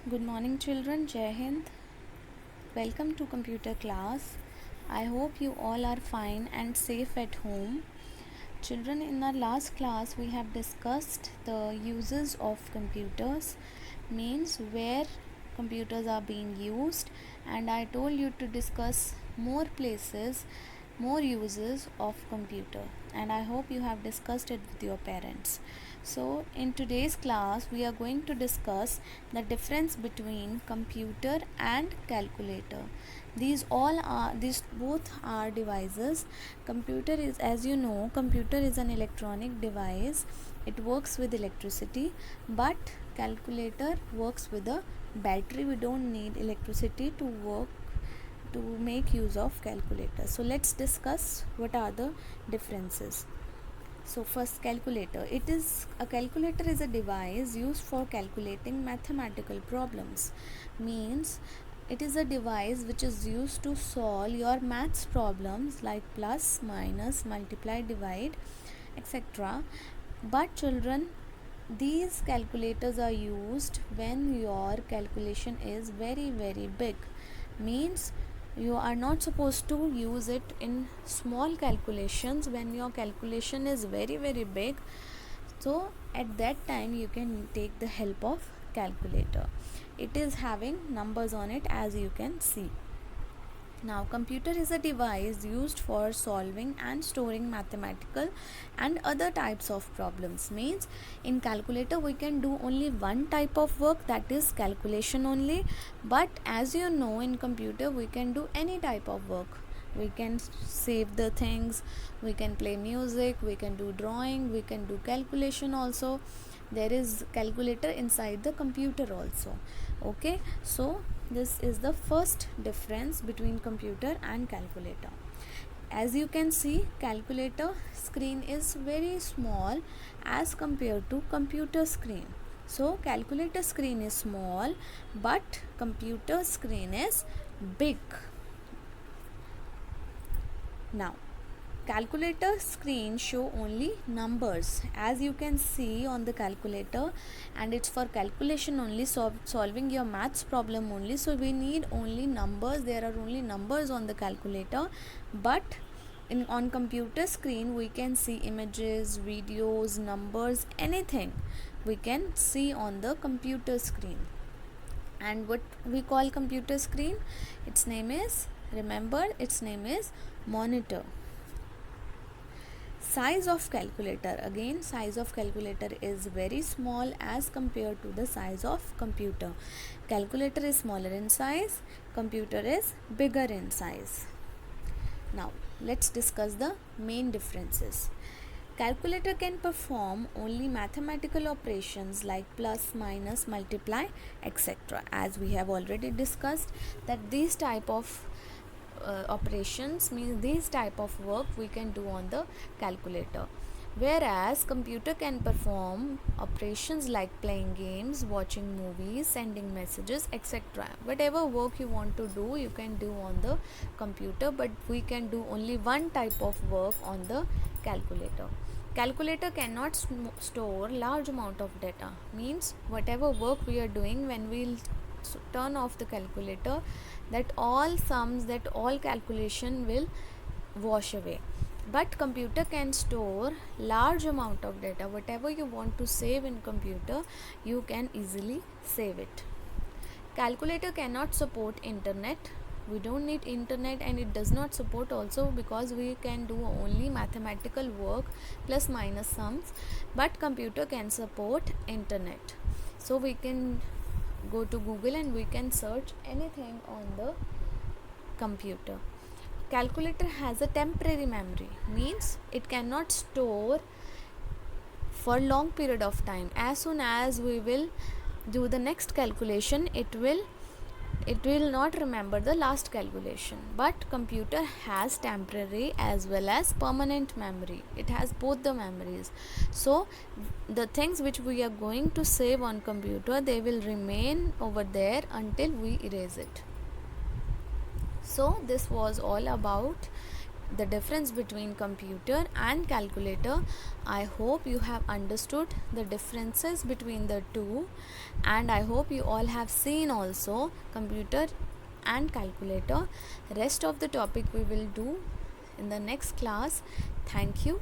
Good morning, children. Jai Hind. Welcome to computer class. I hope you all are fine and safe at home. Children, in our last class, we have discussed the uses of computers, means where computers are being used, and I told you to discuss more places, more uses of computer, and I hope you have discussed it with your parents. So in today's class we are going to discuss the difference between computer and calculator. These both are devices. Computer is, as you know, computer is an electronic device. It works with electricity, but calculator works with a battery. We don't need electricity to make use of calculator. So let's discuss what are the differences. So first, calculator. A calculator is a device used for calculating mathematical problems. Means it is a device which is used to solve your maths problems like plus, minus, multiply, divide, etc. But children, these calculators are used when your calculation is very big. Means you are not supposed to use it in small calculations when your calculation is very big. So at that time you can take the help of calculator. It is having numbers on it, as you can see. Now, computer is a device used for solving and storing mathematical and other types of problems. Means in calculator we can do only one type of work, that is calculation only. But as you know, in computer we can do any type of work. We can save the things, we can play music, we can do drawing, we can do calculation also. There is calculator inside the computer also. Okay, so this is the first difference between computer and calculator. As you can see, calculator screen is very small as compared to computer screen. So calculator screen is small, but computer screen is big. Now, calculator screen show only numbers, as you can see on the calculator, and it's for calculation only, solving your maths problem only. So we need only numbers. There are only numbers on the calculator, but on computer screen we can see images, videos, numbers, anything we can see on the computer screen. And what we call computer screen, its name is monitor. Size of calculator. Again, size of calculator is very small as compared to the size of computer. Calculator is smaller in size, computer is bigger in size. Now let's discuss the main differences. Calculator can perform only mathematical operations like plus, minus, multiply, etc. As we have already discussed, that these type of operations, means these type of work we can do on the calculator. Whereas computer can perform operations like playing games, watching movies, sending messages, etc. Whatever work you want to do, you can do on the computer, but we can do only one type of work on the calculator. Calculator cannot store large amount of data. Means whatever work we are doing, when we'll turn off the calculator, that all sums, that all calculation will wash away. But computer can store large amount of data. Whatever you want to save in computer, you can easily save it. Calculator cannot support internet. We don't need internet, and it does not support also, because we can do only mathematical work, plus minus sums. But computer can support internet, so we can go to Google and we can search anything on the computer. Calculator has a temporary memory. Means it cannot store for long period of time. As soon as we will do the next calculation, it will not remember the last calculation. But computer has temporary as well as permanent memory. It has both the memories. So the things which we are going to save on computer, they will remain over there until we erase it. So this was all about the difference between computer and calculator. I hope you have understood the differences between the two, and I hope you all have seen also computer and calculator. Rest of the topic we will do in the next class. Thank you.